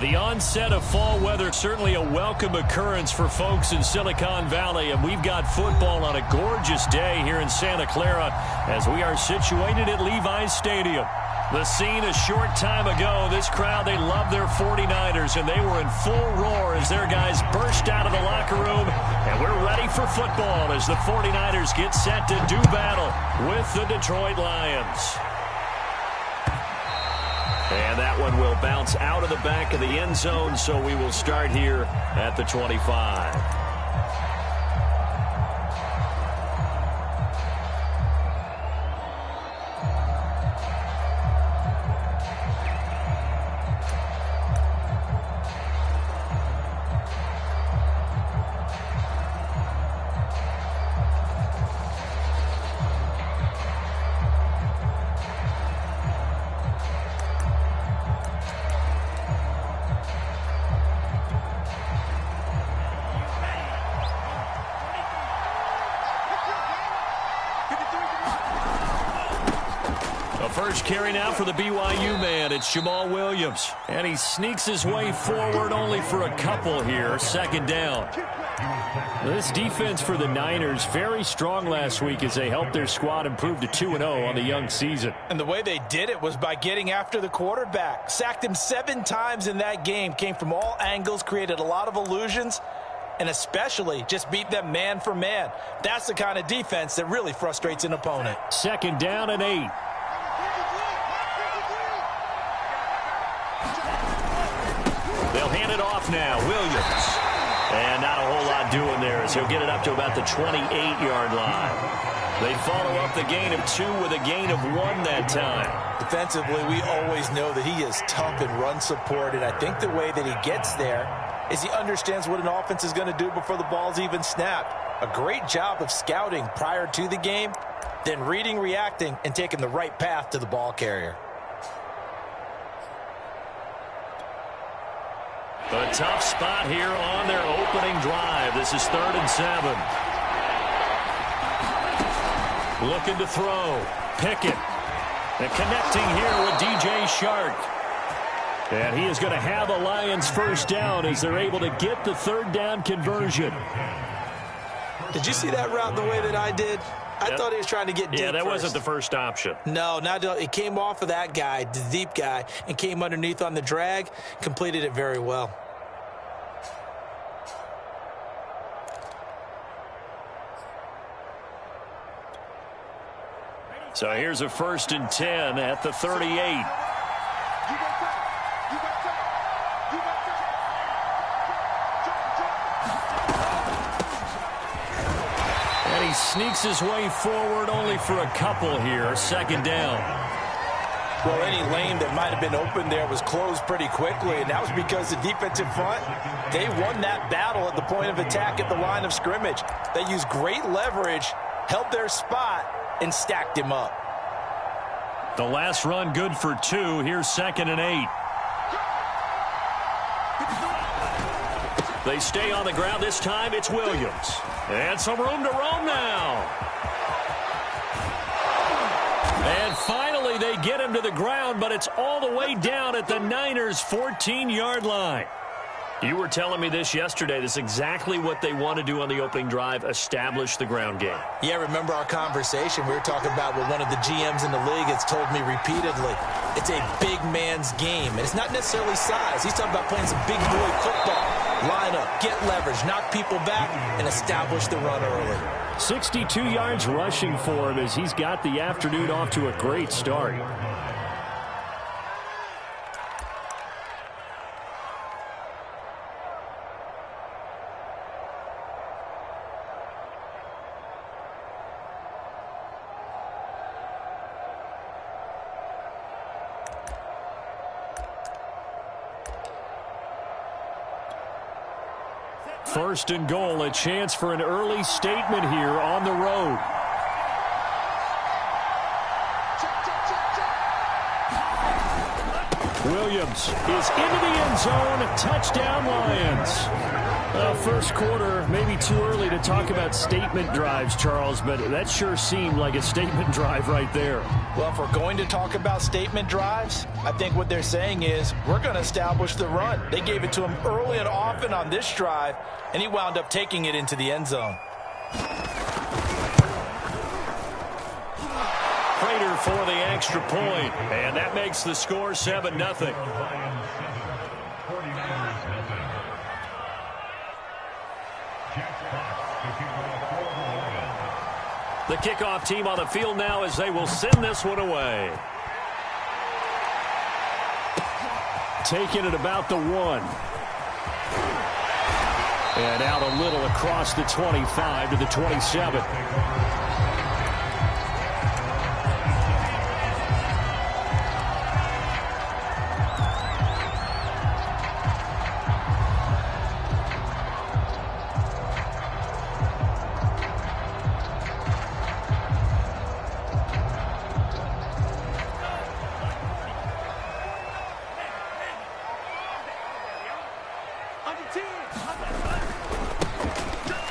The onset of fall weather, certainly a welcome occurrence for folks in Silicon Valley, and we've got football on a gorgeous day here in Santa Clara as we are situated at Levi's Stadium. The scene a short time ago, this crowd, they love their 49ers, and they were in full roar as their guys burst out of the locker room, and we're ready for football as the 49ers get set to do battle with the Detroit Lions. And that one will bounce out of the back of the end zone, so we will start here at the 25. First carry now for the BYU man. It's Jamal Williams. And he sneaks his way forward only for a couple here. Second down. This defense for the Niners, very strong last week as they helped their squad improve to 2-0 on the young season. And the way they did it was by getting after the quarterback. Sacked him 7 times in that game. Came from all angles, created a lot of illusions, and especially just beat them man for man. That's the kind of defense that really frustrates an opponent. Second down and 8. They'll hand it off now. Williams. And not a whole lot doing there as he'll get it up to about the 28-yard line. They follow up the gain of 2 with a gain of 1 that time. Defensively, we always know that he is tough in run support, and I think the way that he gets there is he understands what an offense is going to do before the ball's even snapped. A great job of scouting prior to the game, then reading, reacting, and taking the right path to the ball carrier. A tough spot here on their opening drive. This is 3rd and 7. Looking to throw. Pickett. And connecting here with DJ Shark. And he is going to have a Lions first down as they're able to get the 3rd down conversion. Did you see that route the way that I did? I thought he was trying to get deep. Yeah, that first. wasn't the first option. No, it came off of that guy, the deep guy, and came underneath on the drag, completed it very well. So here's a 1st and 10 at the 38. And he sneaks his way forward only for a couple here. Second down. Well, any lane that might have been open there was closed pretty quickly, and that was because the defensive front, they won that battle at the point of attack at the line of scrimmage. They used great leverage, held their spot, and stacked him up. The last run good for 2. Here's 2nd and 8. They stay on the ground. This time it's Williams. And some room to roam now. And finally they get him to the ground, but it's all the way down at the Niners' 14-yard line. You were telling me this yesterday. This is exactly what they want to do on the opening drive, establish the ground game. Yeah, remember our conversation. We were talking about what one of the GMs in the league has told me repeatedly. It's a big man's game, and it's not necessarily size. He's talking about playing some big boy football. Line up, get leverage, knock people back, and establish the run early. 62 yards rushing for him as he's got the afternoon off to a great start. First and goal, a chance for an early statement here on the road. Williams is into the end zone. Touchdown, Lions. A first quarter, maybe too early to talk about statement drives, Charles, but that sure seemed like a statement drive right there. Well, if we're going to talk about statement drives, I think what they're saying is we're going to establish the run. They gave it to him early and often on this drive, and he wound up taking it into the end zone. Prater for the extra point, and that makes the score 7-0. The kickoff team on the field now as they will send this one away. Taking it about the 1. And out a little across the 25 to the 27.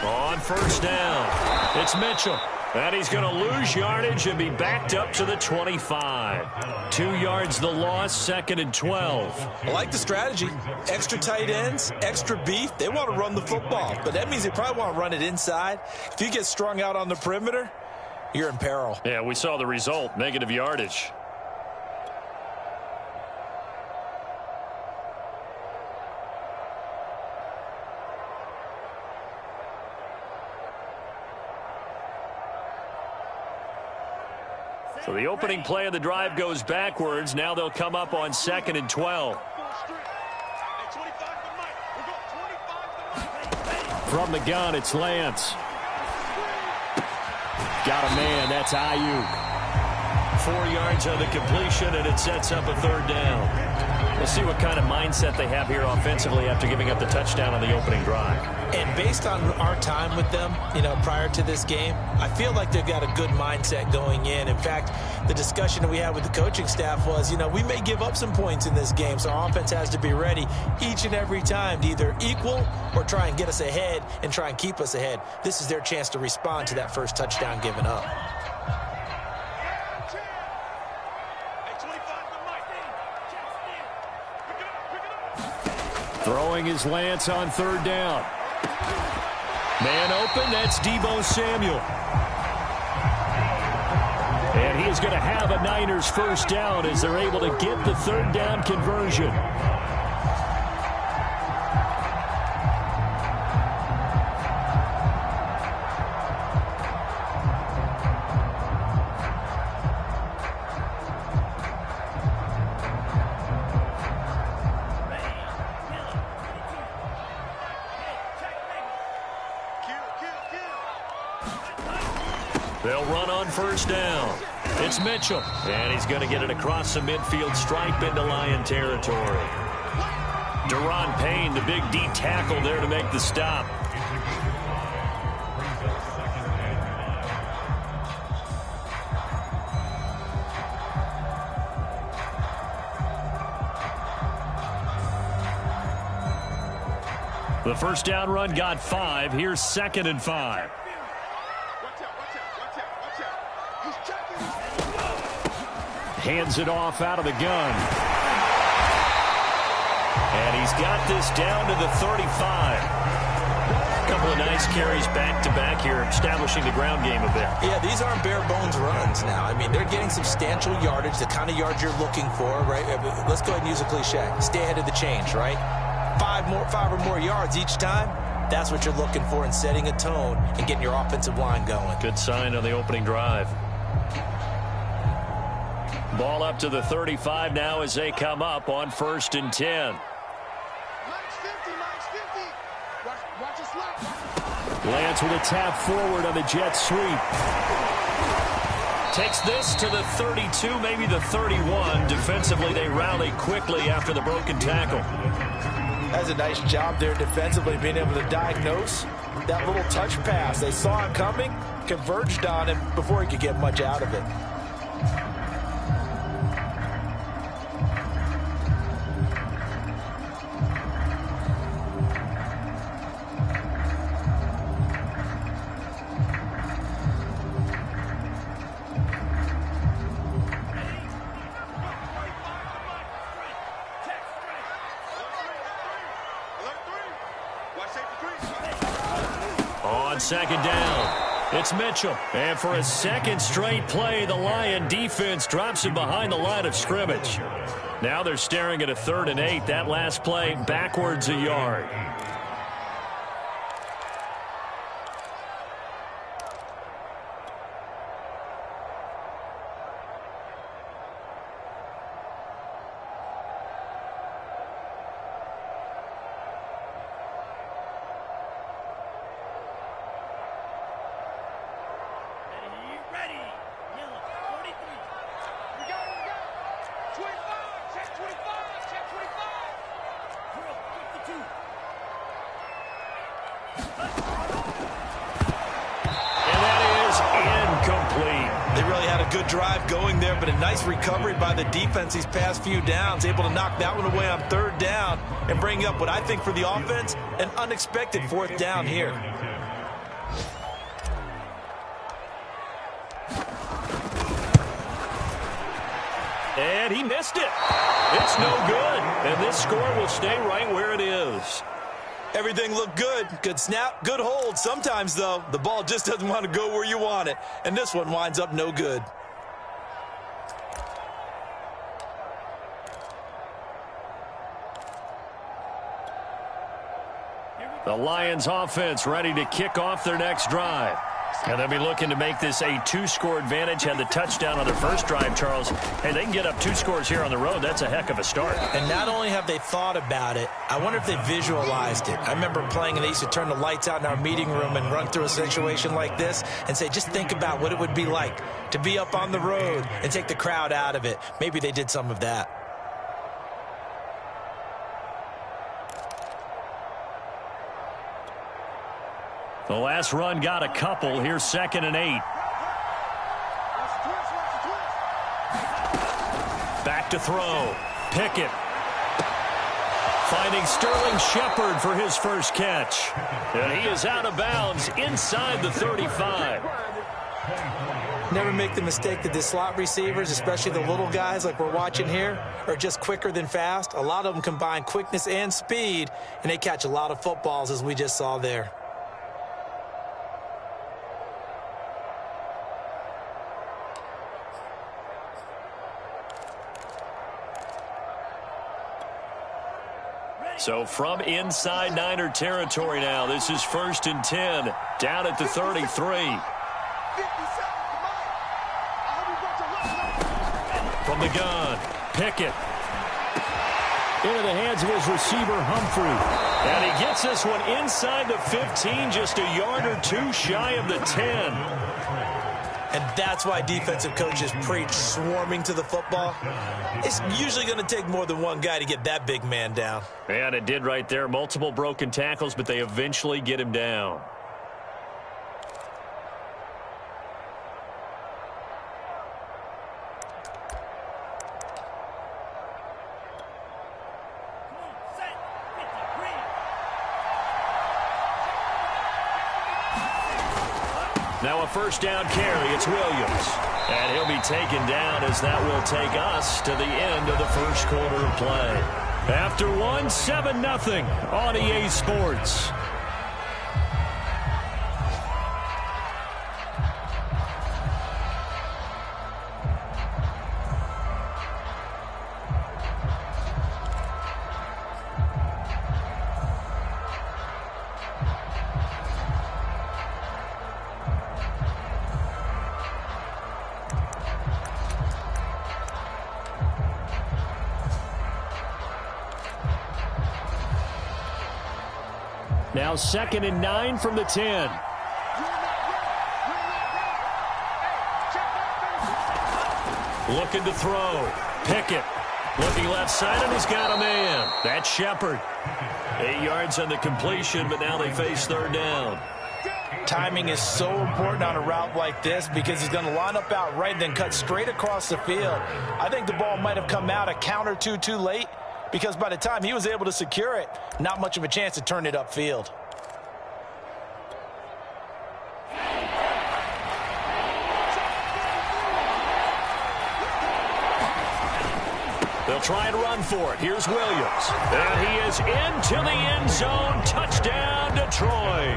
On first down, it's Mitchell. And he's going to lose yardage and be backed up to the 25. 2 yards the loss, 2nd and 12. I like the strategy. Extra tight ends, extra beef. They want to run the football, but that means they probably want to run it inside. If you get strung out on the perimeter, you're in peril. Yeah, we saw the result, negative yardage. So the opening play of the drive goes backwards. Now they'll come up on 2nd and 12. From the gun, it's Lance. Got a man, that's Ayuk. 4 yards on the completion, and it sets up a 3rd down. We'll see what kind of mindset they have here offensively after giving up the touchdown on the opening drive. And based on our time with them, prior to this game, I feel like they've got a good mindset going in. In fact, the discussion that we had with the coaching staff was, we may give up some points in this game, so our offense has to be ready each and every time to either equal or try and get us ahead and try and keep us ahead. This is their chance to respond to that first touchdown given up. Throwing his Lance on 3rd down. Man open, that's Deebo Samuel. And he is going to have a Niners first down as they're able to get the 3rd down conversion. They'll run on first down. It's Mitchell, and he's going to get it across the midfield stripe into Lion territory. Deron Payne, the big D tackle there to make the stop. The first down run got 5. Here's 2nd and 5. Hands it off out of the gun. And he's got this down to the 35. A couple of nice carries back-to-back here, establishing the ground game a bit. Yeah, these aren't bare-bones runs now. I mean, they're getting substantial yardage, the kind of yards you're looking for, right? Let's go ahead and use a cliche. Stay ahead of the change, right? 5 or more yards each time. That's what you're looking for in setting a tone and getting your offensive line going. Good sign on the opening drive. Ball up to the 35 now as they come up on 1st and 10. Lance with a tap forward on the jet sweep. Takes this to the 32, maybe the 31. Defensively, they rally quickly after the broken tackle. That's a nice job there defensively, being able to diagnose that little touch pass. They saw it coming, converged on him before he could get much out of it. On second down, it's Mitchell. And for a second straight play, the Lion defense drops him behind the line of scrimmage. Now they're staring at a 3rd and 8. That last play backwards a yard. Good drive going there, but a nice recovery by the defense these past few downs, able to knock that one away on 3rd down and bring up what I think for the offense, an unexpected 4th down here. And he missed it. It's no good, and this score will stay right where it is. Everything looked good. Good snap, good hold. Sometimes, though, the ball just doesn't want to go where you want it, and this one winds up no good. The Lions offense ready to kick off their next drive. And they'll be looking to make this a 2-score advantage. Had the touchdown on their first drive, Charles. Hey, they can get up 2 scores here on the road. That's a heck of a start. And not only have they thought about it, I wonder if they visualized it. I remember playing, and they used to turn the lights out in our meeting room and run through a situation like this and say, just think about what it would be like to be up on the road and take the crowd out of it. Maybe they did some of that. The last run got a couple. Here's 2nd and 8. Back to throw. Pickett. Finding Sterling Shepard for his first catch. And he is out of bounds inside the 35. Never make the mistake that the slot receivers, especially the little guys like we're watching here, are just quicker than fast. A lot of them combine quickness and speed, and they catch a lot of footballs, as we just saw there. So from inside Niner territory now, this is 1st and 10, down at the 33. From the gun, Pickett. Into the hands of his receiver, Humphrey. And he gets this one inside the 15, just a yard or 2 shy of the 10. And that's why defensive coaches preach swarming to the football. It's usually going to take more than one guy to get that big man down. And it did right there. Multiple broken tackles, but they eventually get him down. Now a 1st down carry. It's Williams. And he'll be taken down as that will take us to the end of the 1st quarter of play. After one, 7-0 on EA Sports. Now 2nd and 9 from the 10. Looking to throw. Pickett. Looking left side, and he's got a man. That's Shepard. 8 yards on the completion, but now they face 3rd down. Timing is so important on a route like this because he's going to line up out right and then cut straight across the field. I think the ball might have come out a count or two too late, because by the time he was able to secure it, not much of a chance to turn it upfield. They'll try and run for it. Here's Williams. And he is into the end zone. Touchdown, Detroit.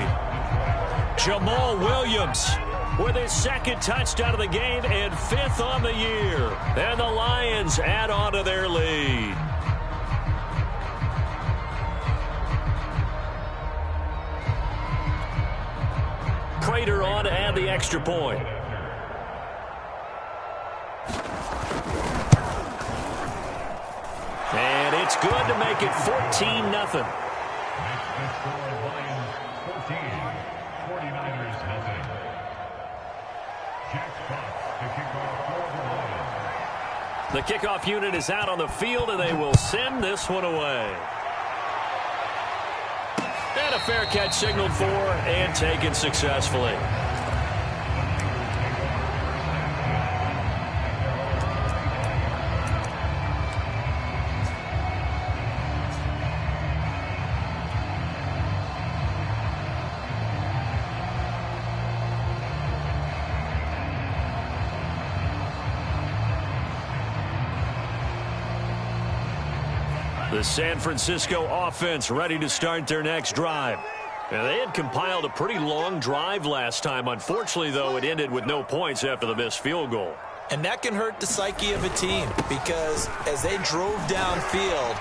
Jamal Williams with his second touchdown of the game and 5th on the year. And the Lions add on to their lead. Prater on to add the extra point. And it's good to make it 14-0. The kickoff unit is out on the field, and they will send this one away. And a fair catch signaled for and taken successfully. The San Francisco offense ready to start their next drive. Now, they had compiled a pretty long drive last time. Unfortunately, though, it ended with no points after the missed field goal. And that can hurt the psyche of a team because as they drove downfield,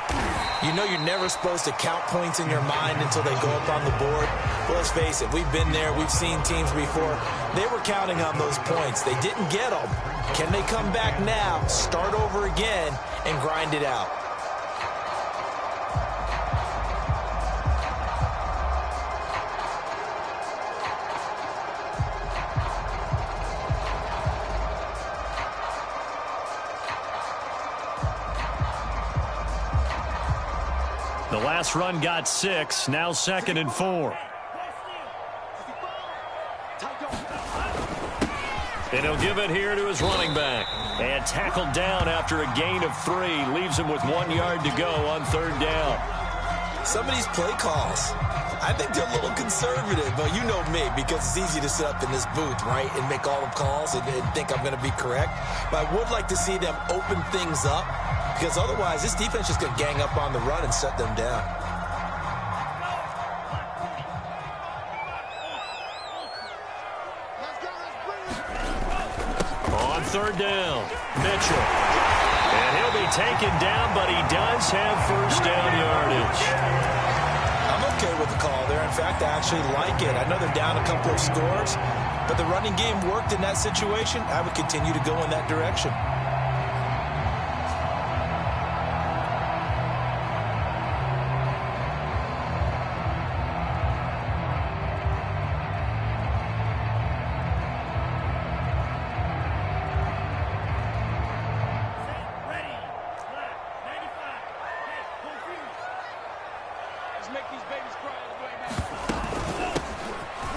you know you're never supposed to count points in your mind until they go up on the board. Well, let's face it, we've been there. We've seen teams before. They were counting on those points. They didn't get them. Can they come back now, start over again, and grind it out? The last run got 6, now 2nd and 4. And he'll give it here to his running back. And tackled down after a gain of 3. Leaves him with 1 yard to go on 3rd down. Some of these play calls, I think they're a little conservative, but you know me, because it's easy to sit up in this booth, right, and make all the calls and think I'm going to be correct. But I would like to see them open things up, because otherwise this defense is going to gang up on the run and shut them down. On 3rd down, Mitchell. And he'll be taken down, but he does have 1st down yardage. I'm okay with the call there. In fact, I actually like it. I know they're down a couple of scores, but the running game worked in that situation. I would continue to go in that direction.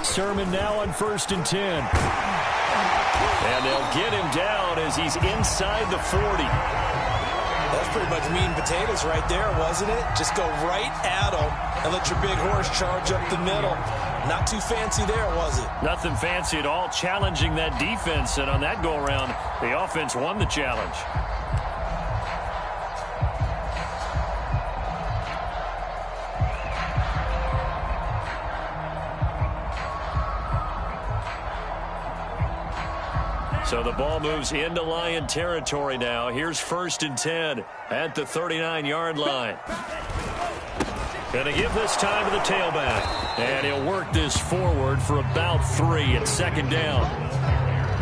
Sermon now on 1st and 10. And they'll get him down as he's inside the 40. That's pretty much meat and potatoes right there, wasn't it? Just go right at him and let your big horse charge up the middle. Not too fancy there, was it? Nothing fancy at all, challenging that defense. And on that go-around, the offense won the challenge. So the ball moves into Lion territory now. Here's 1st and 10 at the 39-yard line. Going to give this time to the tailback. And he'll work this forward for about 3 at 2nd down.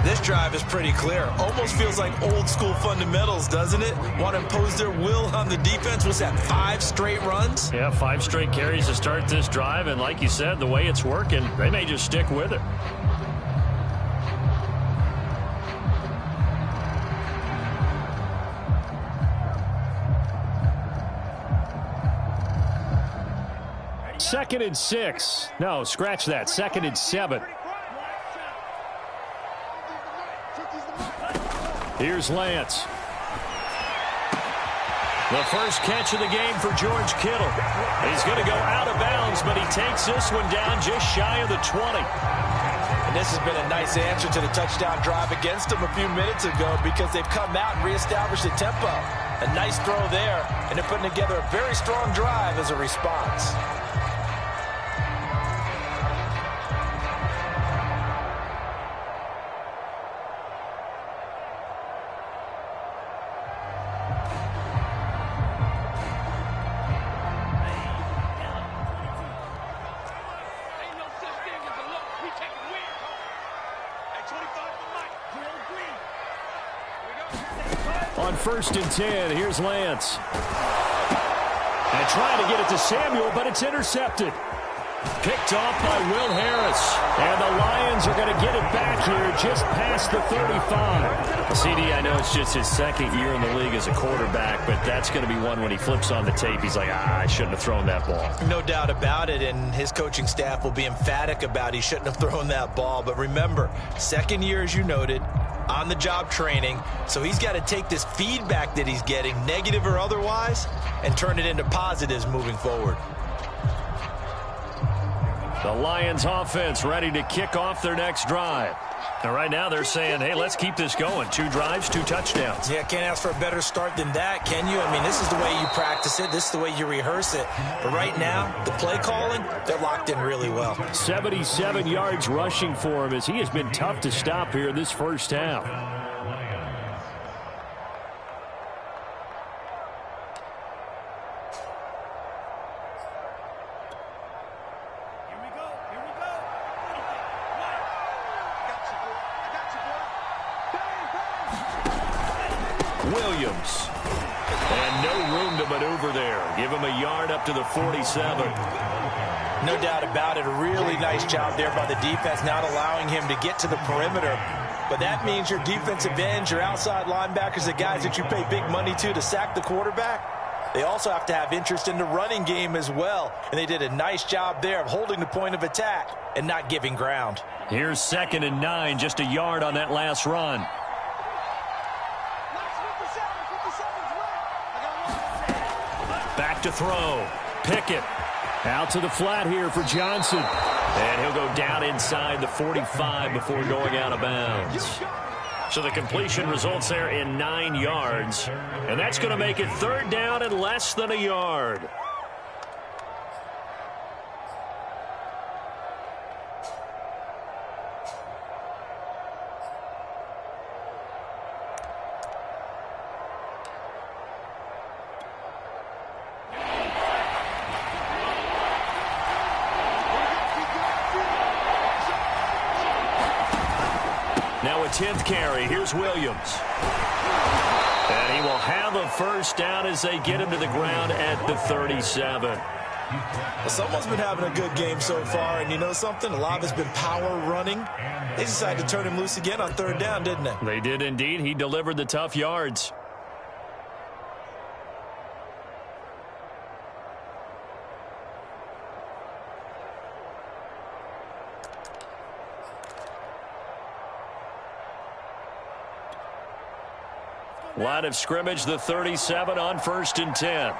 This drive is pretty clear. Almost feels like old school fundamentals, doesn't it? Want to impose their will on the defense. What's that, 5 straight runs? Yeah, 5 straight carries to start this drive. And like you said, the way it's working, they may just stick with it. Second and 6. No, scratch that. 2nd and 7. Here's Lance. The first catch of the game for George Kittle. He's going to go out of bounds, but he takes this one down just shy of the 20. And this has been a nice answer to the touchdown drive against them a few minutes ago because they've come out and reestablished the tempo. A nice throw there, and they're putting together a very strong drive as a response. On 1st and 10, here's Lance. And trying to get it to Samuel, but it's intercepted. Picked off by Will Harris. And the Lions are going to get it back here just past the 35. CD, I know it's just his second year in the league as a quarterback, but that's going to be one when he flips on the tape. He's like, I shouldn't have thrown that ball. No doubt about it, and his coaching staff will be emphatic about he shouldn't have thrown that ball. But remember, second year, as you noted, on-the-job training, so he's got to take this feedback that he's getting, negative or otherwise, and turn it into positives moving forward. The Lions offense ready to kick off their next drive. And right now they're saying, hey, let's keep this going. 2 drives, 2 touchdowns. Yeah, can't ask for a better start than that, can you? I mean, this is the way you practice it. This is the way you rehearse it. But right now, the play calling, they're locked in really well. 77 yards rushing for him as he has been tough to stop here in this first half. Williams. And no room to maneuver there. Give him a yard up to the 47. No doubt about it. A really nice job there by the defense, not allowing him to get to the perimeter. But that means your defensive ends, your outside linebackers, the guys that you pay big money to sack the quarterback, they also have to have interest in the running game as well. And they did a nice job there of holding the point of attack and not giving ground. Here's 2nd and 9, just a yard on that last run. Back to throw. Pickett. Out to the flat here for Johnson. And he'll go down inside the 45 before going out of bounds. So the completion results there in 9 yards. And that's going to make it 3rd down and less than a yard. Now a 10th carry. Here's Williams. And he will have a first down as they get him to the ground at the 37. Well, someone's been having a good game so far, and you know something? A lot of it's been power running. They decided to turn him loose again on 3rd down, didn't they? They did indeed. He delivered the tough yards. Line of scrimmage, the 37 on 1st and 10.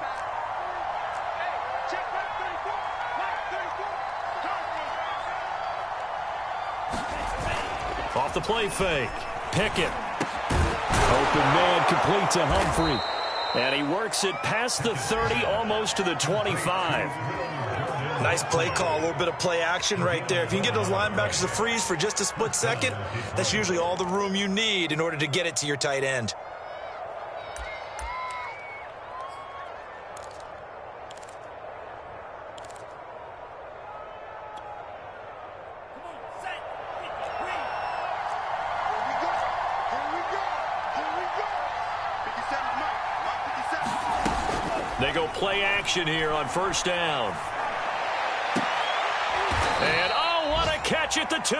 Off the play fake. Pickett. Open man complete to Humphrey. And he works it past the 30, almost to the 25. Nice play call, a little bit of play action right there. If you can get those linebackers to freeze for just a split second, that's usually all the room you need in order to get it to your tight end. They go play action here on 1st down. And, oh, what a catch at the 2.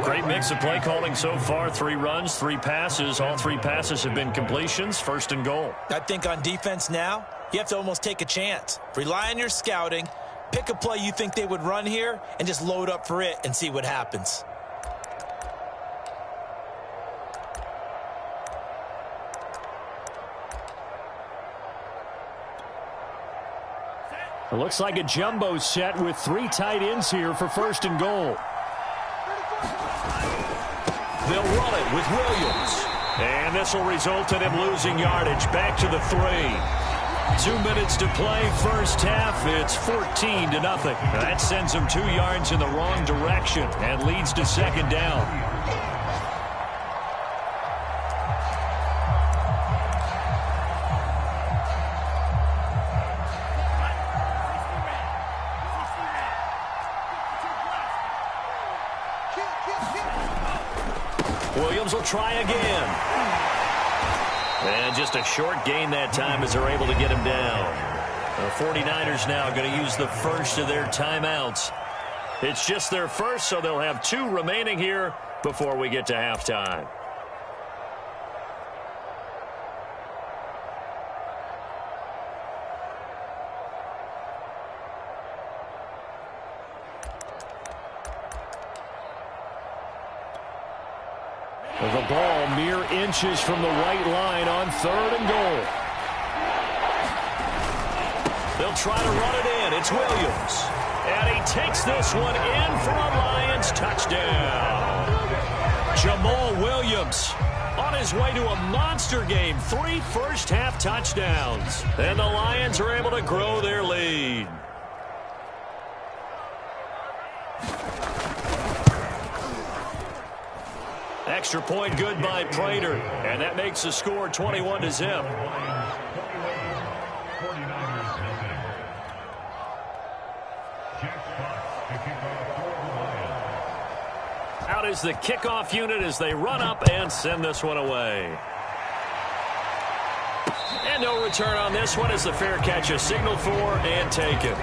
Great mix of play calling so far. 3 runs, 3 passes. All 3 passes have been completions. 1st and goal. I think on defense now, you have to almost take a chance. Rely on your scouting. Pick a play you think they would run here and just load up for it and see what happens. It looks like a jumbo set with 3 tight ends here for 1st and goal. They'll run it with Williams. And this will result in him losing yardage. Back to the 3. 2 minutes to play, first half. It's 14-0. That sends him 2 yards in the wrong direction and leads to second down. Williams will try again. And just a short gain that time as they're able to get him down. The 49ers now going to use the first of their timeouts. It's just their first, so they'll have 2 remaining here before we get to halftime. The ball mere inches from the white line on 3rd and goal. They'll try to run it in. It's Williams. And he takes this one in for a Lions touchdown. Jamal Williams on his way to a monster game. 3 first-half touchdowns. And the Lions are able to grow their lead. Extra point good by Prater, and that makes the score 21-0. Out is the kickoff unit as they run up and send this one away. And no return on this one as the fair catch is signaled for and taken.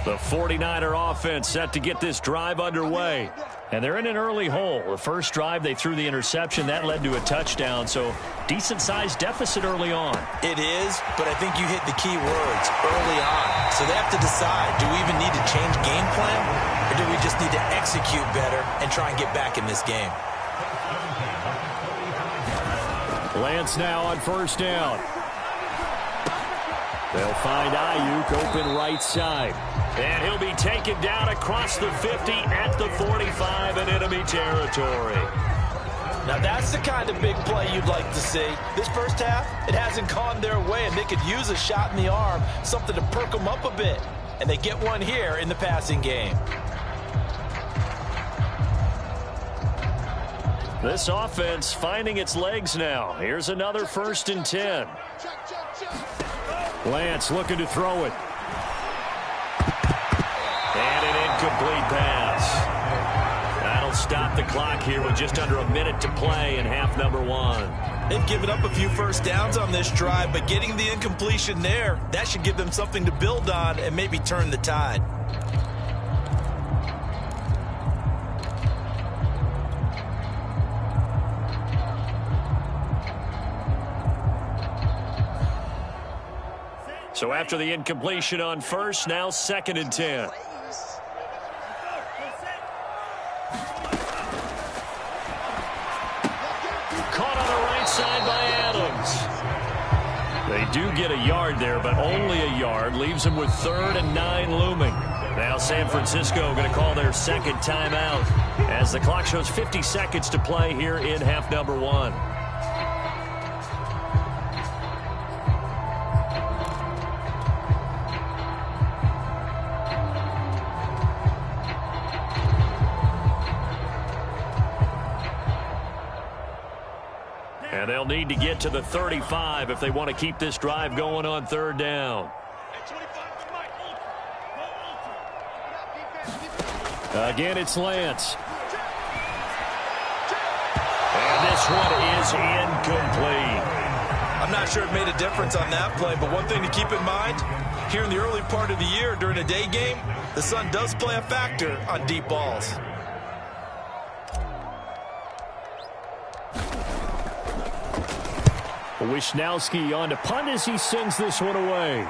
The 49er offense set to get this drive underway. And they're in an early hole. The first drive, they threw the interception. That led to a touchdown, so decent-sized deficit early on. It is, but I think you hit the key words, early on. So they have to decide, do we even need to change game plan, or do we just need to execute better and try and get back in this game? Lance now on first down. They'll find Ayuk open right side. And he'll be taken down across the 50 at the 45 in enemy territory. Now that's the kind of big play you'd like to see. This first half, it hasn't gone their way, and they could use a shot in the arm, something to perk them up a bit. And they get one here in the passing game. This offense finding its legs now. Here's another 1st and 10. Lance looking to throw it. And an incomplete pass. That'll stop the clock here with just under a minute to play in half number 1. They've given up a few first downs on this drive, but getting the incompletion there, that should give them something to build on and maybe turn the tide. So after the incompletion on first, now 2nd and 10. Caught on the right side by Adams. They do get a yard there, but only a yard. Leaves them with 3rd and 9 looming. Now San Francisco going to call their 2nd timeout as the clock shows 50 seconds to play here in half number 1. And they'll need to get to the 35 if they want to keep this drive going on 3rd down. Again, it's Lance. And this one is incomplete. I'm not sure it made a difference on that play, but one thing to keep in mind, here in the early part of the year during a day game, the sun does play a factor on deep balls. Wishnowski on to punt as he sends this one away.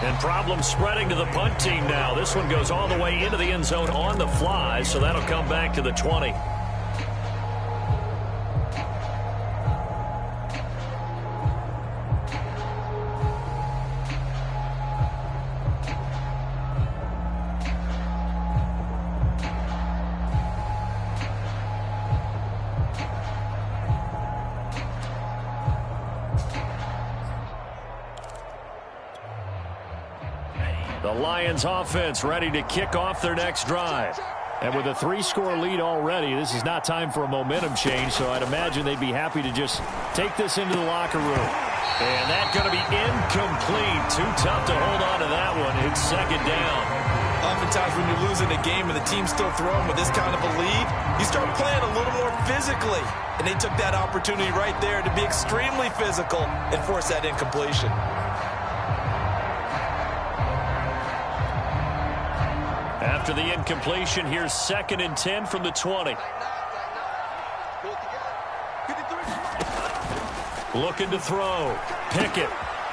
And problems spreading to the punt team now. This one goes all the way into the end zone on the fly, so that'll come back to the 20. The Lions offense ready to kick off their next drive. And with a 3-score lead already, this is not time for a momentum change, so I'd imagine they'd be happy to just take this into the locker room. And that's going to be incomplete. Too tough to hold on to that one. It's second down. Oftentimes when you're losing a game and the team's still throwing with this kind of a lead, you start playing a little more physically. And they took that opportunity right there to be extremely physical and force that incompletion. After the incompletion, here's 2nd and 10 from the 20. Looking to throw. Pickett.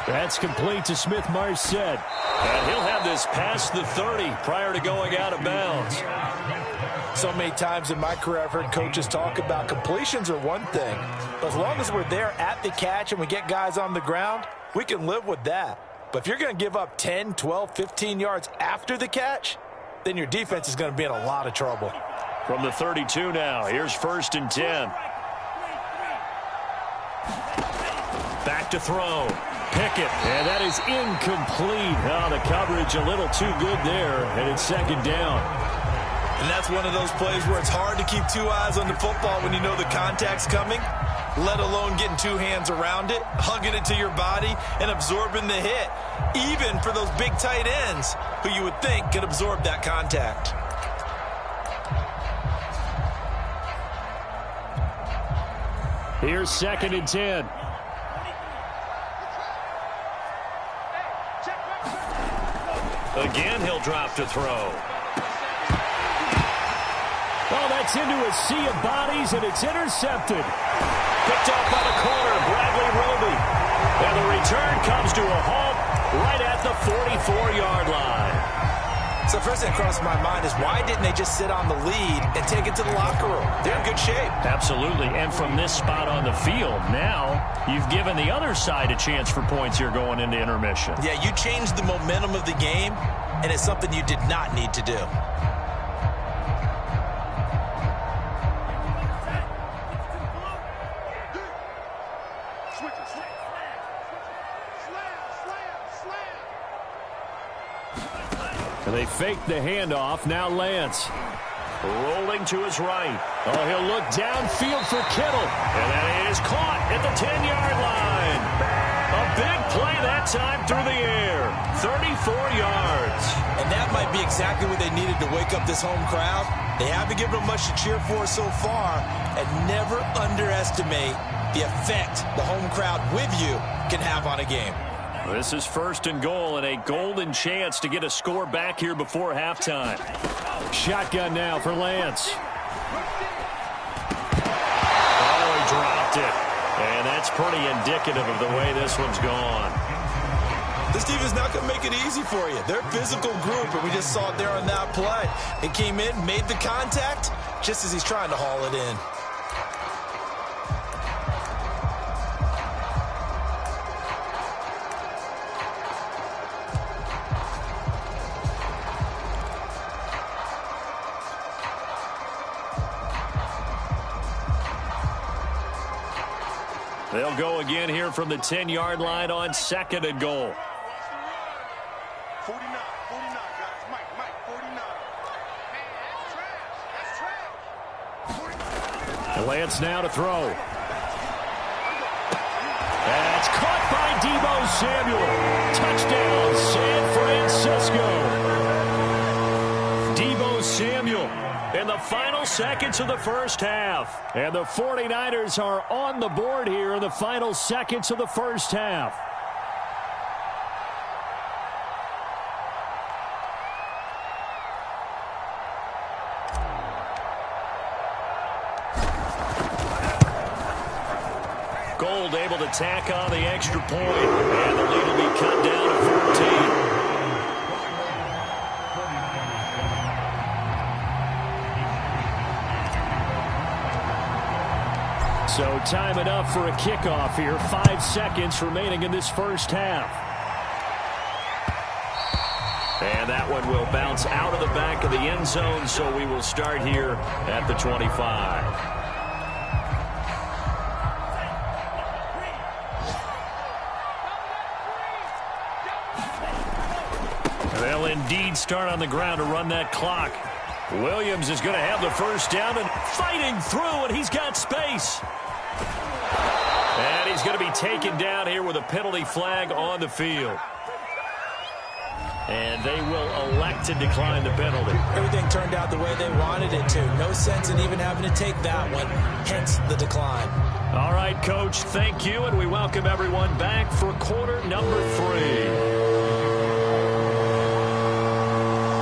That's complete to Smith-Marset. And he'll have this past the 30 prior to going out of bounds. So many times in my career, I've heard coaches talk about completions are one thing. But as long as we're there at the catch and we get guys on the ground, we can live with that. But if you're going to give up 10, 12, 15 yards after the catch, then your defense is going to be in a lot of trouble. From the 32 now, here's 1st and 10. Back to throw. Pickett, and that is incomplete. Oh, the coverage a little too good there, and it's 2nd down. And that's one of those plays where it's hard to keep 2 eyes on the football when you know the contact's coming, let alone getting 2 hands around it, hugging it to your body, and absorbing the hit, even for those big tight ends who you would think could absorb that contact. Here's 2nd and 10. Again, he'll drop to throw. Oh, that's into a sea of bodies, and it's intercepted. Picked off by the corner, Bradley Roby. And the return comes to a halt right at the 44-yard line. So first thing that crosses my mind is why didn't they just sit on the lead and take it to the locker room? They're in good shape. Absolutely, and from this spot on the field, now you've given the other side a chance for points here going into intermission. Yeah, you changed the momentum of the game, and it's something you did not need to do. And they fake the handoff. Now Lance. Rolling to his right. Oh, he'll look downfield for Kittle. And that is caught at the 10-yard line. A big play that time through the air. 34 yards. And that might be exactly what they needed to wake up this home crowd. They haven't given them much to cheer for so far. And never underestimate the effect the home crowd with you can have on a game. This is 1st and goal and a golden chance to get a score back here before halftime. Shotgun now for Lance. Oh, he dropped it. And that's pretty indicative of the way this one's gone. This team is not going to make it easy for you. They're a physical group, and we just saw it there on that play. It came in, made the contact, just as he's trying to haul it in. They'll go again here from the 10-yard line on 2nd and goal. 49, guys. Mike, 49. And Lance now to throw. That's caught by Deebo Samuel. Touchdown, San Francisco. Deebo Samuel in the final seconds of the first half. And the 49ers are on the board here in the final seconds of the first half. Gold able to tack on the extra point, and the lead will be cut down to 14. So time enough for a kickoff here. 5 seconds remaining in this first half. And that one will bounce out of the back of the end zone, so we will start here at the 25. They'll indeed start on the ground to run that clock. Williams is going to have the first down and fighting through, and he's got space. And he's going to be taken down here with a penalty flag on the field. And they will elect to decline the penalty. Everything turned out the way they wanted it to. No sense in even having to take that one, hence the decline. All right, Coach, thank you, and we welcome everyone back for quarter number 3.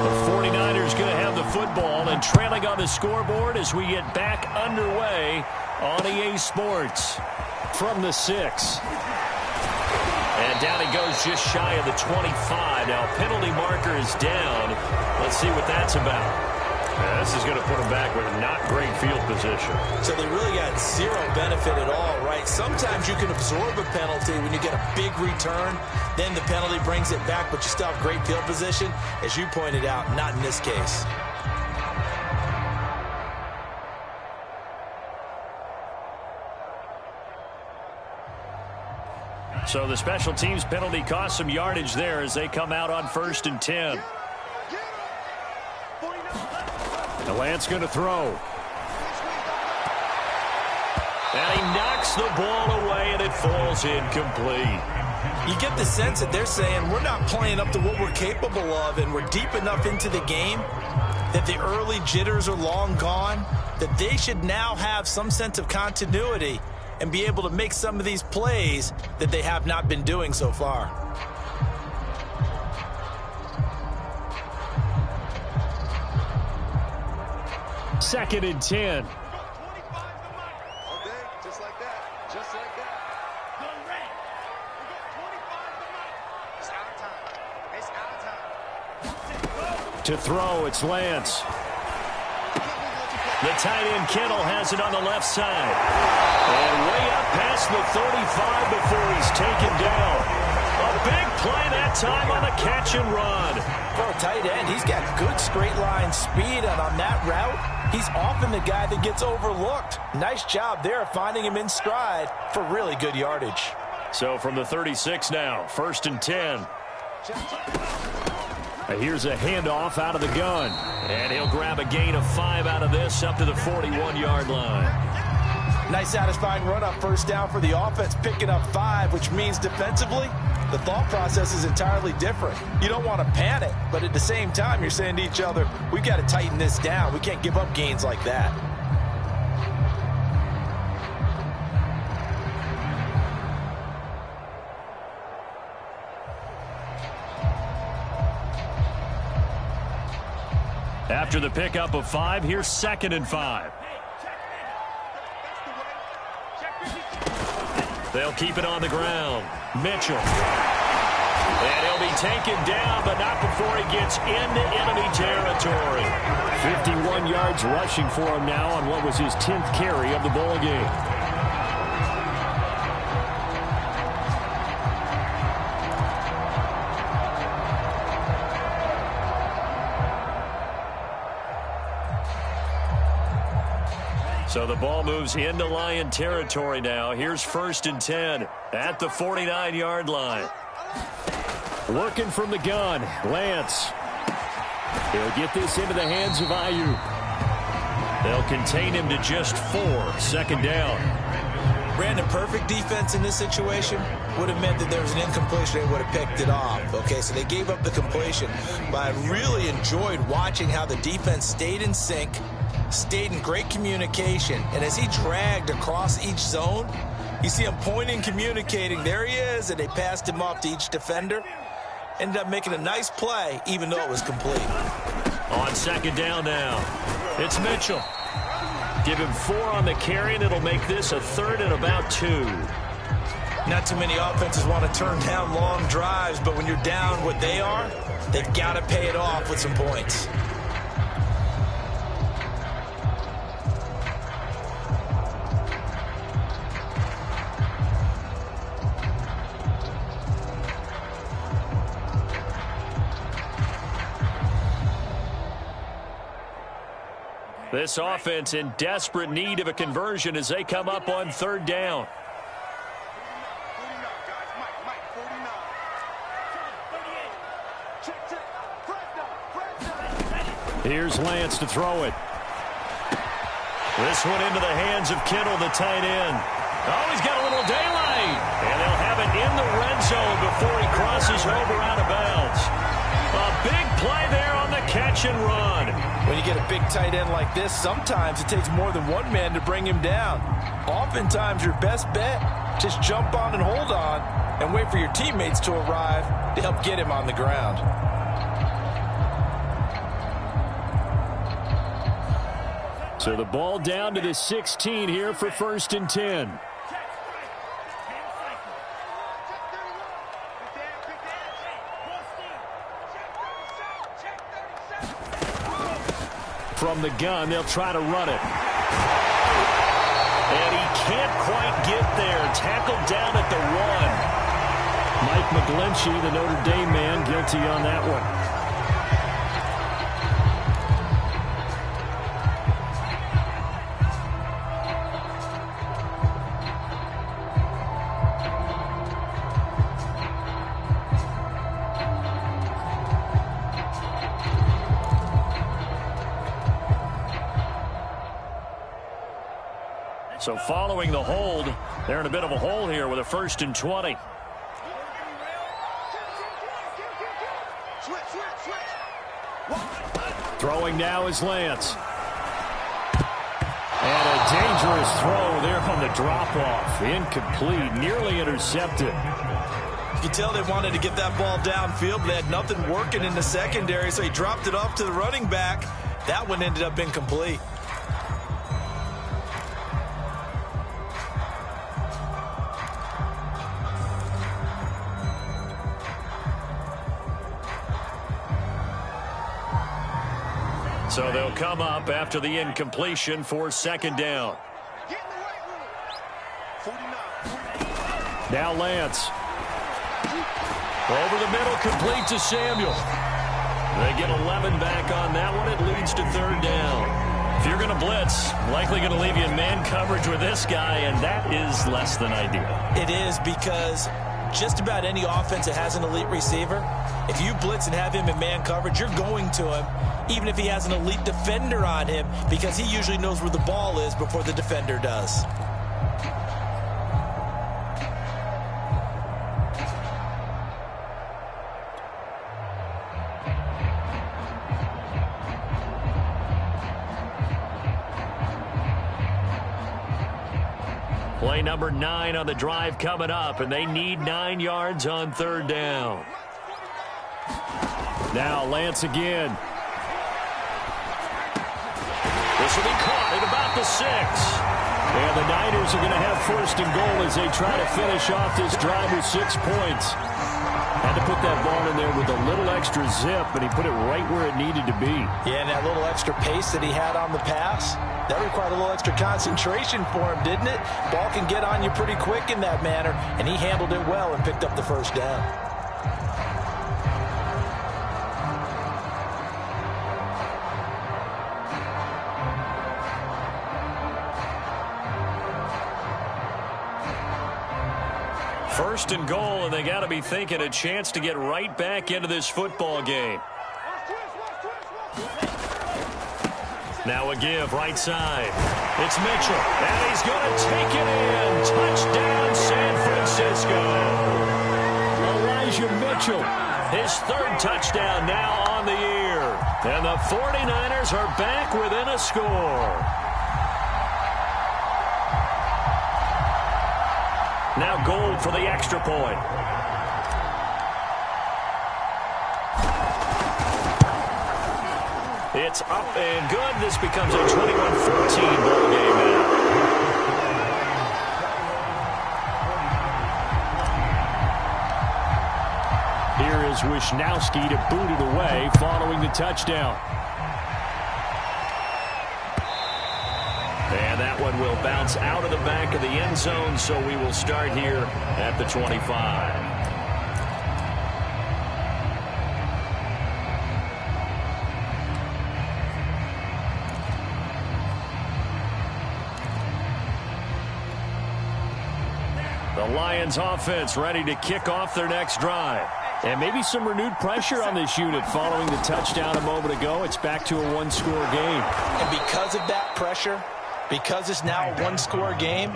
The 49ers going to have the football and trailing on the scoreboard as we get back underway on EA Sports from the 6. And down he goes just shy of the 25. Now, penalty marker is down. Let's see what that's about. This is going to put him back with a not great field position. So they really got zero benefit at all, right? Sometimes you can absorb a penalty when you get a big return. Then the penalty brings it back, but you still have great field position. As you pointed out, not in this case. So the special teams penalty cost some yardage there as they come out on 1st and 10. The Lance going to throw. And he knocks the ball away, and it falls incomplete. You get the sense that they're saying we're not playing up to what we're capable of, and we're deep enough into the game that the early jitters are long gone, that they should now have some sense of continuity and be able to make some of these plays that they have not been doing so far. Second and 10. Okay, just like that. Just like that. It's out of time. It's out of time. To throw, it's Lance. The tight end Kittle has it on the left side. And way up past the 35 before he's taken down. A big play that time on the catch and run. For a tight end, he's got good straight line speed, and on that route, he's often the guy that gets overlooked. Nice job there finding him in stride for really good yardage. So from the 36 now, 1st and 10. Here's a handoff out of the gun. And he'll grab a gain of 5 out of this up to the 41-yard line. Nice satisfying run up 1st down for the offense, picking up 5, which means defensively, the thought process is entirely different. You don't want to panic, but at the same time, you're saying to each other, we've got to tighten this down. We can't give up gains like that. After the pickup of 5, here's 2nd and 5. They'll keep it on the ground. Mitchell. And he'll be taken down, but not before he gets into enemy territory. 51 yards rushing for him now on what was his 10th carry of the ball game. So the ball moves into Lion territory now. Here's 1st and 10 at the 49-yard line. Working from the gun, Lance. He'll get this into the hands of Ayuk. They'll contain him to just 4. 2nd down. Brandon, perfect defense in this situation would have meant that there was an incompletion. They would have picked it off. Okay, so they gave up the completion. But I really enjoyed watching how the defense stayed in sync, stayed in great communication, and as he dragged across each zone, you see him pointing, communicating. There he is, and they passed him off to each defender. Ended up making a nice play, even though it was complete. On 2nd down now, it's Mitchell. Give him 4 on the carry, and it'll make this a 3rd and about 2. Not too many offenses want to turn down long drives, but when you're down what they are, they've got to pay it off with some points. This offense in desperate need of a conversion as they come up on third down. Here's Lance to throw it. This one into the hands of Kittle, the tight end. Oh, he's got a little daylight. And they'll have it in the red zone before he crosses over out of bounds. A big play there on the catch and run. When you get a big tight end like this, sometimes it takes more than one man to bring him down. Oftentimes, your best bet, just jump on and hold on and wait for your teammates to arrive to help get him on the ground. So the ball down to the 16 here for 1st and 10. From the gun, they'll try to run it. And he can't quite get there. Tackled down at the 1. Mike McGlinchey, the Notre Dame man, guilty on that one. So following the hold, they're in a bit of a hole here with a 1st and 20. Throwing now is Lance. And a dangerous throw there on the drop-off. Incomplete, nearly intercepted. You can tell they wanted to get that ball downfield, but they had nothing working in the secondary, so he dropped it off to the running back. That one ended up incomplete. So they'll come up after the incompletion for 2nd down. Now Lance. Over the middle, complete to Samuel. They get 11 back on that one. It leads to 3rd down. If you're going to blitz, likely going to leave you in man coverage with this guy, and that is less than ideal. It is, because just about any offense that has an elite receiver, if you blitz and have him in man coverage, you're going to him, even if he has an elite defender on him, because he usually knows where the ball is before the defender does. Play number 9 on the drive coming up, and they need 9 yards on 3rd down. Now Lance again. This will be caught at about the 6. And the Niners are going to have 1st and goal as they try to finish off this drive with 6 points. Had to put that ball in there with a little extra zip, but he put it right where it needed to be. Yeah, and that little extra pace that he had on the pass, that required a little extra concentration for him, didn't it? Ball can get on you pretty quick in that manner, and he handled it well and picked up the 1st down. First and goal, and they got to be thinking a chance to get right back into this football game. Now a give, right side. It's Mitchell, and he's going to take it in. Touchdown, San Francisco. Elijah Mitchell, his 3rd touchdown now on the year. And the 49ers are back within a score. Now Gold for the extra point. It's up and good. This becomes a 21-14 ball game now. Here is Wisnowski to boot it away following the touchdown. And that one will bounce out of the back of the end zone, so we will start here at the 25. The Lions offense ready to kick off their next drive. And maybe some renewed pressure on this unit following the touchdown a moment ago. It's back to a one-score game. And because of that pressure, because it's now a one-score game,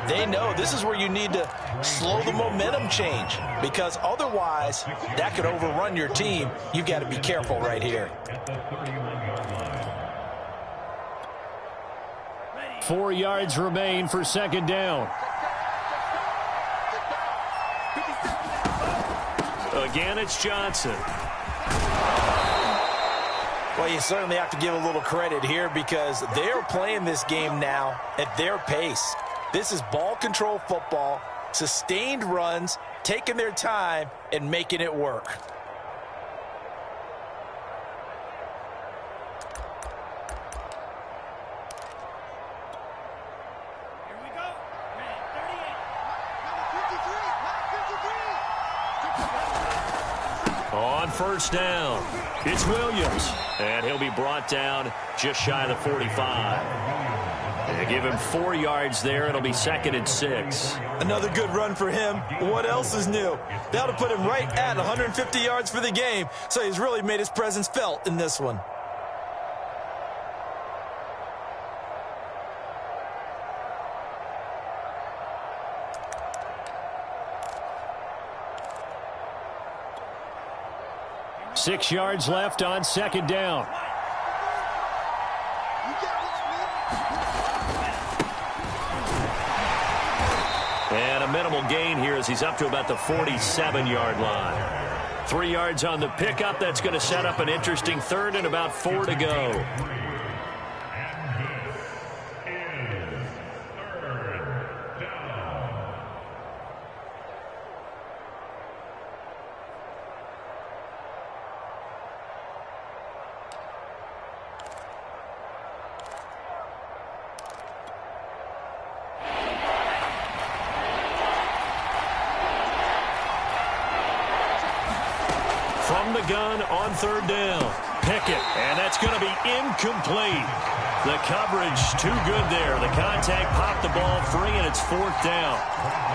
they know this is where you need to slow the momentum change, because otherwise that could overrun your team. You've got to be careful right here. 4 yards remain for second down. Again, it's Johnson. Well, you certainly have to give a little credit here because they're playing this game now at their pace. This is ball control football, sustained runs, taking their time and making it work. Here we go. 38. On first down, it's Williams. And he'll be brought down just shy of the 45. They give him 4 yards there. It'll be 2nd and 6. Another good run for him. What else is new? That'll put him right at 150 yards for the game. So he's really made his presence felt in this one. Six yards left on second down. And a minimal gain here as he's up to about the 47-yard line. 3 yards on the pickup. That's going to set up an interesting third and about 4 to go. From the gun on third down. Pickett, and that's going to be incomplete. The coverage too good there. The contact popped the ball free, and it's 4th down.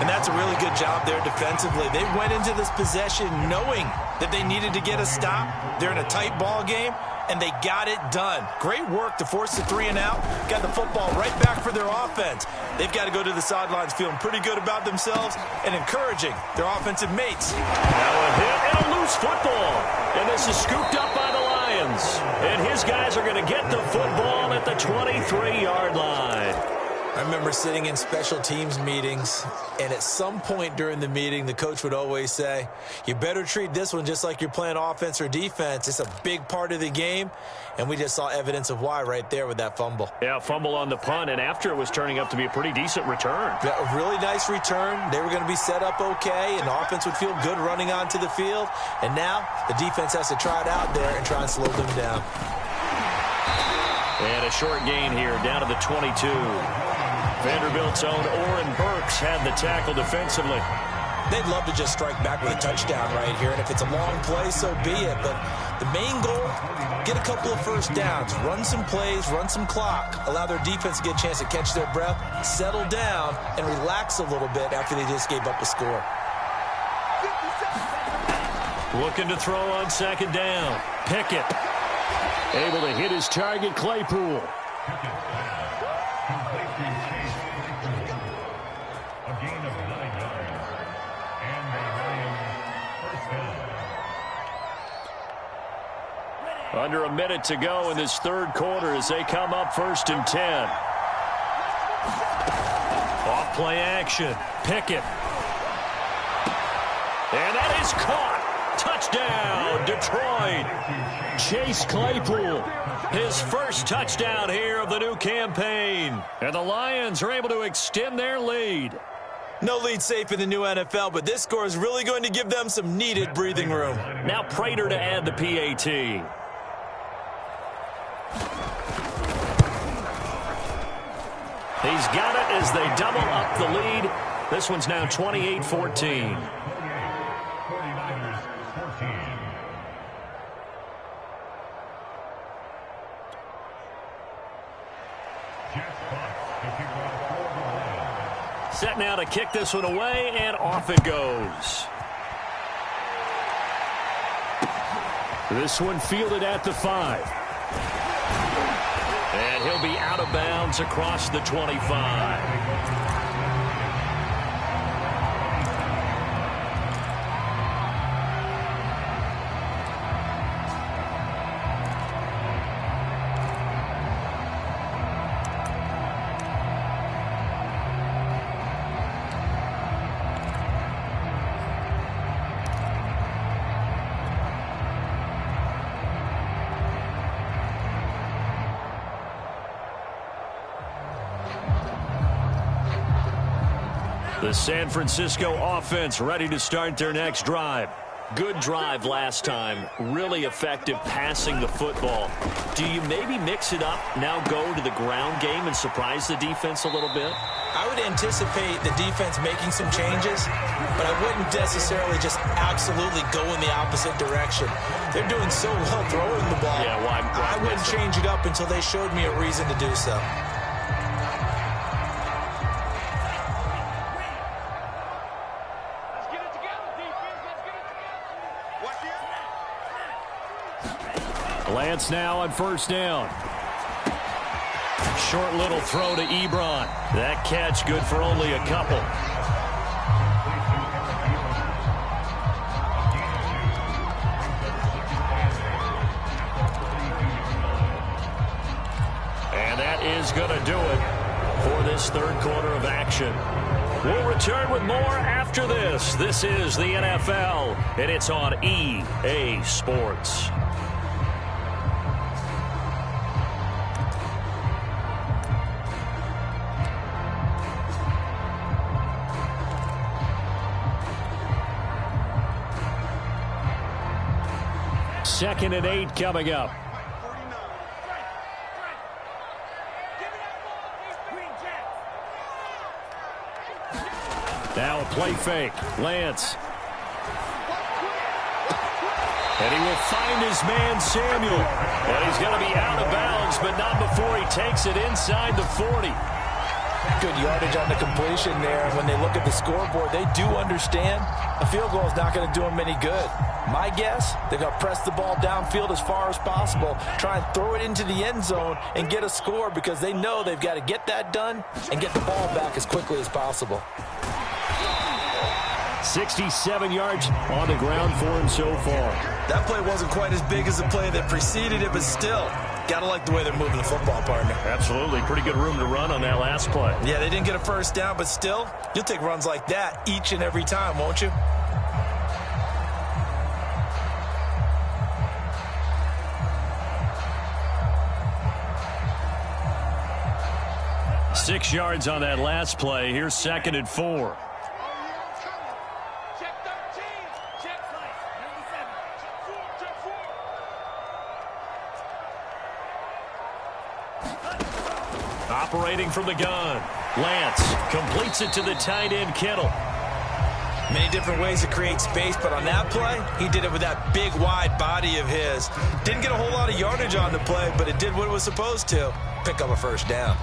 And that's a really good job there defensively. They went into this possession knowing that they needed to get a stop. They're in a tight ball game, and they got it done. Great work to force the 3 and out. Got the football right back for their offense. They've got to go to the sidelines feeling pretty good about themselves and encouraging their offensive mates. Now a hit and a loose football. And this is scooped up by the Lions. And his guys are going to get the football at the 23-yard line. I remember sitting in special teams meetings, and at some point during the meeting, the coach would always say, you better treat this one just like you're playing offense or defense. It's a big part of the game, and we just saw evidence of why right there with that fumble. Yeah, fumble on the punt, and after it was turning up to be a pretty decent return. Yeah, a really nice return. They were going to be set up okay, and the offense would feel good running onto the field. And now the defense has to try it out there and try and slow them down. And a short gain here down to the 22. Vanderbilt's own Oren Burks had the tackle defensively. They'd love to just strike back with a touchdown right here, and if it's a long play, so be it. But the main goal, get a couple of first downs, run some plays, run some clock, allow their defense to get a chance to catch their breath, settle down, and relax a little bit after they just gave up a score. Looking to throw on second down. Pickett able to hit his target, Claypool. Under a minute to go in this third quarter as they come up 1st and 10. Off play action. Pickett. And that is caught. Touchdown, Detroit. Chase Claypool. His first touchdown here of the new campaign. And the Lions are able to extend their lead. No lead safe in the new NFL, but this score is really going to give them some needed breathing room. Now Prater to add the PAT. He's got it as they double up the lead. This one's now 28-14. Set now to kick this one away, and off it goes. This one fielded at the 5. And he'll be out of bounds across the 25. The San Francisco offense ready to start their next drive. Good drive last time. Really effective passing the football. Do you maybe mix it up, now go to the ground game and surprise the defense a little bit? I would anticipate the defense making some changes, but I wouldn't necessarily just absolutely go in the opposite direction. They're doing so well throwing the ball. Yeah, why I wouldn't change it up until they showed me a reason to do so. Lance now on first down. Short little throw to Ebron. That catch good for only a couple. And that is going to do it for this third quarter of action. We'll return with more after this. This is the NFL, and it's on EA Sports. Second and 8 coming up. Now a play fake. Lance. And he will find his man Samuel. And he's going to be out of bounds, but not before he takes it inside the 40. Good yardage on the completion there. When they look at the scoreboard, they do understand a field goal is not going to do them any good. My guess, they're going to press the ball downfield as far as possible, try and throw it into the end zone and get a score because they know they've got to get that done and get the ball back as quickly as possible. 67 yards on the ground for him so far. That play wasn't quite as big as the play that preceded it, but still, got to like the way they're moving the football, partner. Absolutely. Pretty good room to run on that last play. Yeah, they didn't get a first down, but still, you'll take runs like that each and every time, won't you? Six yards on that last play. Here's second and 4. Operating from the gun. Lance completes it to the tight end, Kittle. Many different ways to create space, but on that play, he did it with that big, wide body of his. Didn't get a whole lot of yardage on the play, but it did what it was supposed to. Pick up a first down.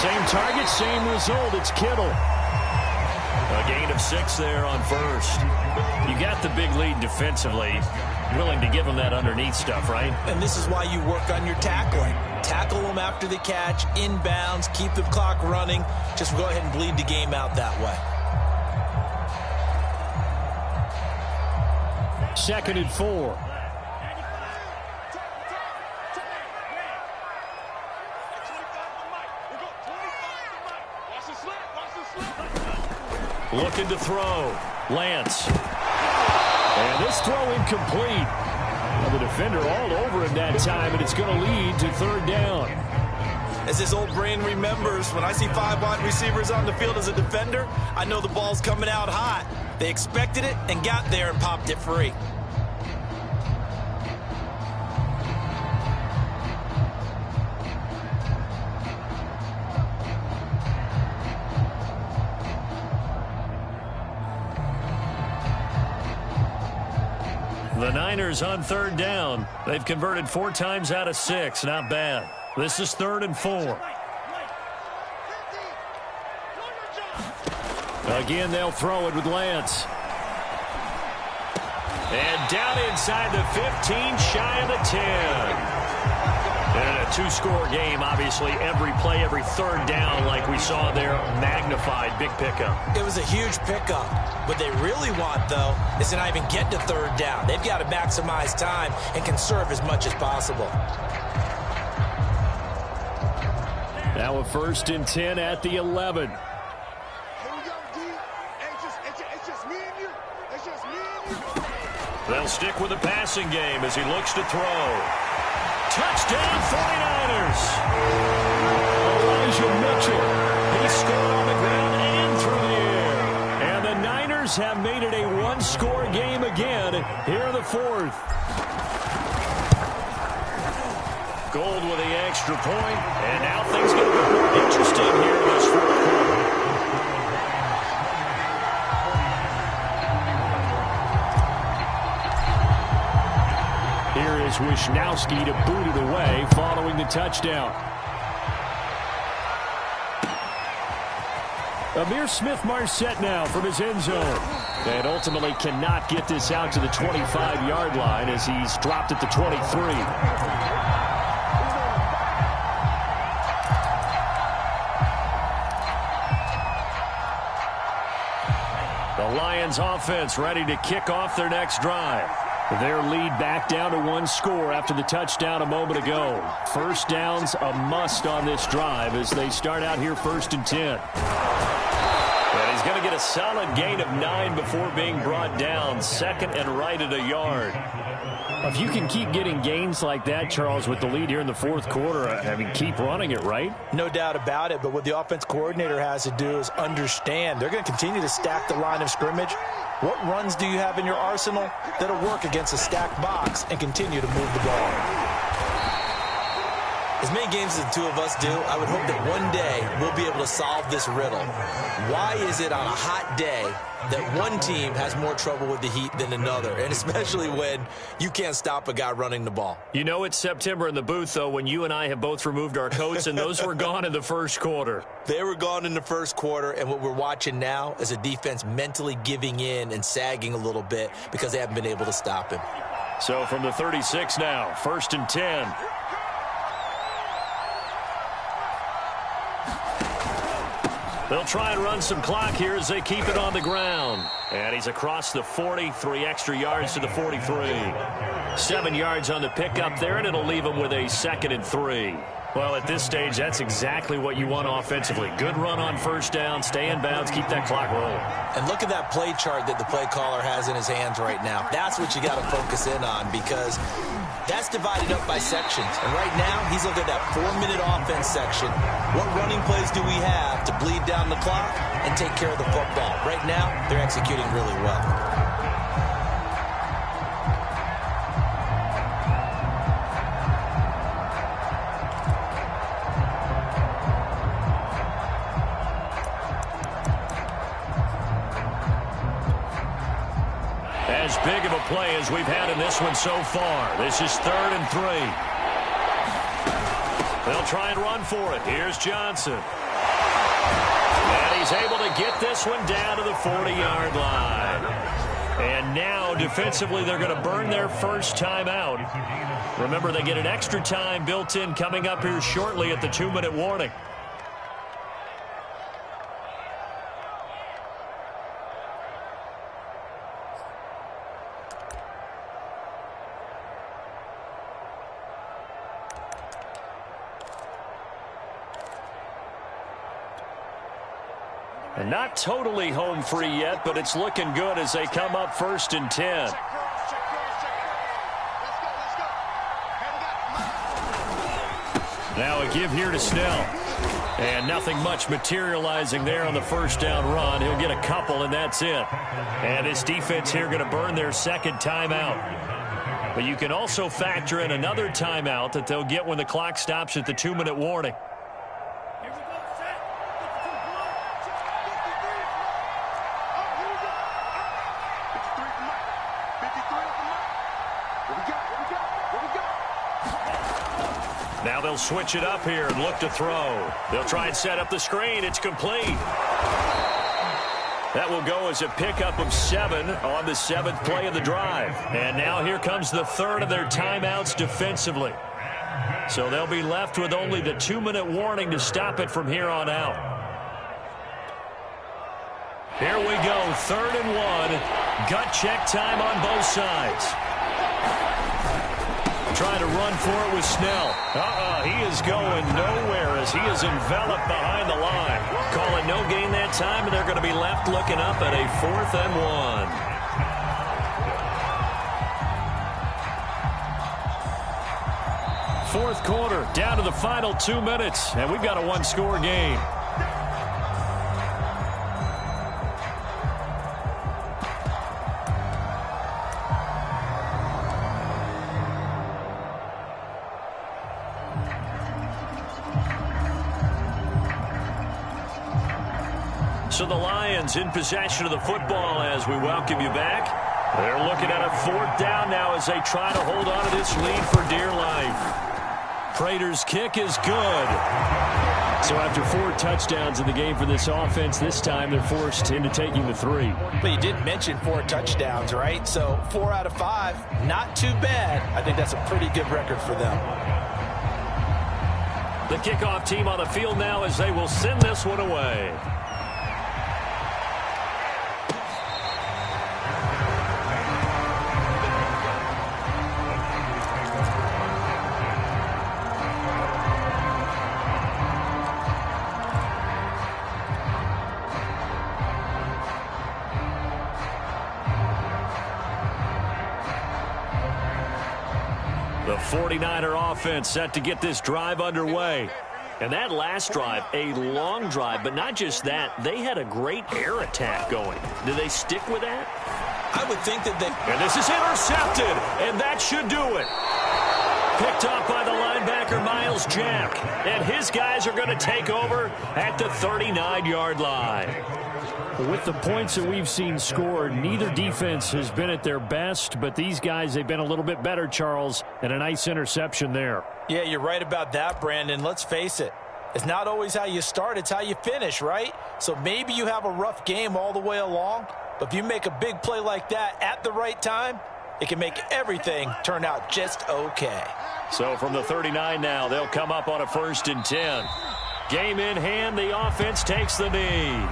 Same target, same result. It's Kittle. A gain of 6 there on first. You got the big lead defensively. Willing to give them that underneath stuff, right? And this is why you work on your tackling. Tackle them after the catch, inbounds, keep the clock running. Just go ahead and bleed the game out that way. Second and 4. Looking to throw. Lance. And this throw incomplete. Well, the defender all over him that time, and it's going to lead to third down. As his old brain remembers, when I see 5 wide receivers on the field as a defender, I know the ball's coming out hot. They expected it and got there and popped it free. The Niners on 3rd down. They've converted 4 times out of 6. Not bad. This is 3rd and 4. Again, they'll throw it with Lance. And down inside the 15, shy of the 10. And in a 2-score game, obviously, every play, every 3rd down, like we saw there, magnified. Big pickup. It was a huge pickup. What they really want, though, is to not even get to 3rd down. They've got to maximize time and conserve as much as possible. Now a 1st and 10 at the 11. Here we go, D. It's just me and you. It's just me and you. They'll stick with the passing game as he looks to throw. Touchdown 49ers! Elijah Mitchell. He scored on the ground and through the air. And the Niners have made it a 1-score game again here in the 4th. Gold with the extra point, and now things get a bit more interesting here in this 4th quarter. Here is Wisnowski to boot it away following the touchdown. Amir Smith-Marset now from his end zone. And ultimately cannot get this out to the 25-yard line as he's dropped at the 23. The Lions offense ready to kick off their next drive. Their lead back down to 1 score after the touchdown a moment ago. 1st down's a must on this drive as they start out here 1st and 10. And he's going to get a solid gain of 9 before being brought down. 2nd and right at a yard. If you can keep getting gains like that, Charles, with the lead here in the 4th quarter, I mean, keep running it, right? No doubt about it, but what the offense coordinator has to do is understand. They're going to continue to stack the line of scrimmage. What runs do you have in your arsenal that'll work against a stacked box and continue to move the ball? As many games as the two of us do, I would hope that one day we'll be able to solve this riddle. Why is it on a hot day that one team has more trouble with the heat than another, and especially when you can't stop a guy running the ball? You know it's September in the booth, though, when you and I have both removed our coats, and those were gone in the 1st quarter. They were gone in the 1st quarter, and what we're watching now is a defense mentally giving in and sagging a little bit because they haven't been able to stop him. So from the 36 now, 1st and 10. They'll try and run some clock here as they keep it on the ground. And he's across the 40, 3 extra yards to the 43. 7 yards on the pickup there, and it'll leave him with a 2nd and 3. Well, at this stage, that's exactly what you want offensively. Good run on 1st down, stay in bounds, keep that clock rolling. And look at that play chart that the play caller has in his hands right now. That's what you got to focus in on because that's divided up by sections. And right now, he's looking at that 4-minute offense section. What running plays do we have to bleed down the clock and take care of the football? Right now, they're executing really well. As big of a play as we've had in this one so far. This is 3rd and 3. They'll try and run for it. Here's Johnson. And he's able to get this one down to the 40-yard line. And now, defensively, they're going to burn their first timeout. Remember, they get an extra time built in coming up here shortly at the 2-minute warning. And not totally home free yet, but it's looking good as they come up 1st and 10. Now a give here to Snell. And nothing much materializing there on the first down run. He'll get a couple, and that's it. And this defense here going to burn their second timeout. But you can also factor in another timeout that they'll get when the clock stops at the 2-minute warning. Now they'll switch it up here and look to throw. They'll try and set up the screen. It's complete. That will go as a pickup of 7 on the 7th play of the drive. And now here comes the third of their timeouts defensively. So they'll be left with only the 2-minute warning to stop it from here on out. Here we go, 3rd and 1. Gut check time on both sides. Trying to run for it with Snell. He is going nowhere as he is enveloped behind the line. Calling no gain that time, and they're going to be left looking up at a 4th and 1. Fourth quarter, down to the final 2 minutes, and we've got a one-score game. So the Lions in possession of the football as we welcome you back. They're looking at a 4th down now as they try to hold on to this lead for dear life. Prater's kick is good. So after 4 touchdowns in the game for this offense, this time they're forced into taking the 3. But you did mention 4 touchdowns, right? So 4 out of 5, not too bad. I think that's a pretty good record for them. The kickoff team on the field now as they will send this one away. The 49er offense set to get this drive underway. And that last drive, a long drive, but not just that. They had a great air attack going. Do they stick with that? I would think that they... And this is intercepted, and that should do it. Picked off by the linebacker, Miles Jack. And his guys are going to take over at the 39-yard line. With the points that we've seen scored, neither defense has been at their best, but these guys, they've been a little bit better, Charles, and a nice interception there. Yeah, you're right about that, Brandon. Let's face it. It's not always how you start, it's how you finish, right? So maybe you have a rough game all the way along, but if you make a big play like that at the right time, it can make everything turn out just okay. So from the 39 now, they'll come up on a 1st and 10. Game in hand, the offense takes the knee.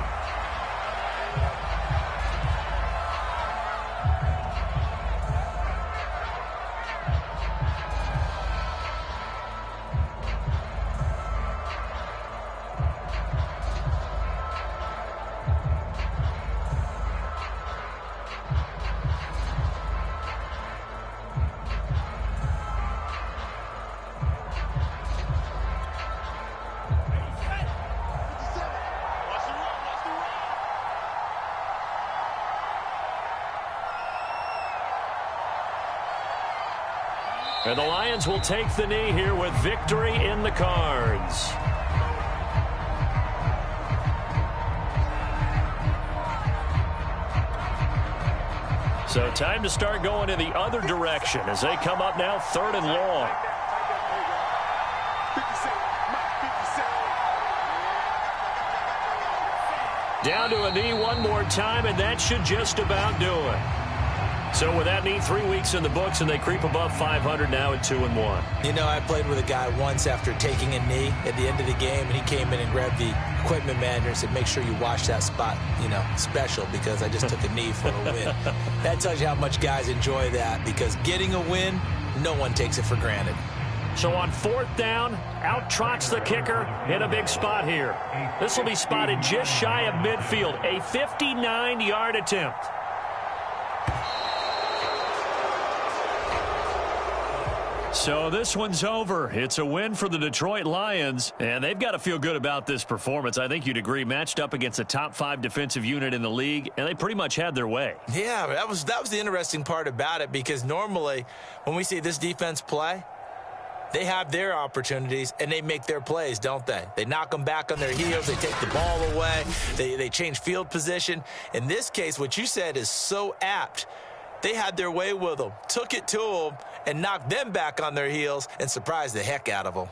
And the Lions will take the knee here with victory in the cards. So time to start going in the other direction as they come up now 3rd and long. Down to a knee one more time, and that should just about do it. So with that knee, 3 weeks in the books, and they creep above 500 now at 2-1. You know, I played with a guy once after taking a knee at the end of the game, and he came in and grabbed the equipment manager and said, make sure you watch that spot, special, because I just took a knee for a win. That tells you how much guys enjoy that, because getting a win, no one takes it for granted. So on 4th down, out trots the kicker in a big spot here. This will be spotted just shy of midfield, a 59-yard attempt. So this one's over. It's a win for the Detroit Lions, and they've got to feel good about this performance. I think you'd agree, matched up against a top 5 defensive unit in the league, and they pretty much had their way. Yeah, that was the interesting part about it, because normally when we see this defense play, they have their opportunities, and they make their plays, don't they? They knock them back on their heels. They take the ball away. They change field position. In this case, what you said is so apt. They had their way with them, took it to them, and knocked them back on their heels and surprised the heck out of them.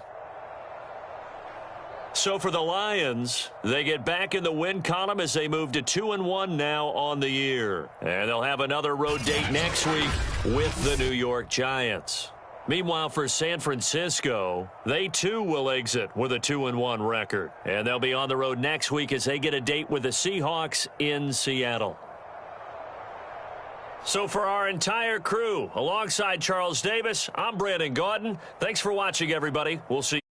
So for the Lions, they get back in the win column as they move to 2-1 now on the year. And they'll have another road date next week with the New York Giants. Meanwhile, for San Francisco, they too will exit with a 2-1 record. And they'll be on the road next week as they get a date with the Seahawks in Seattle. So for our entire crew, alongside Charles Davis, I'm Brandon Gaudin. Thanks for watching, everybody. We'll see you.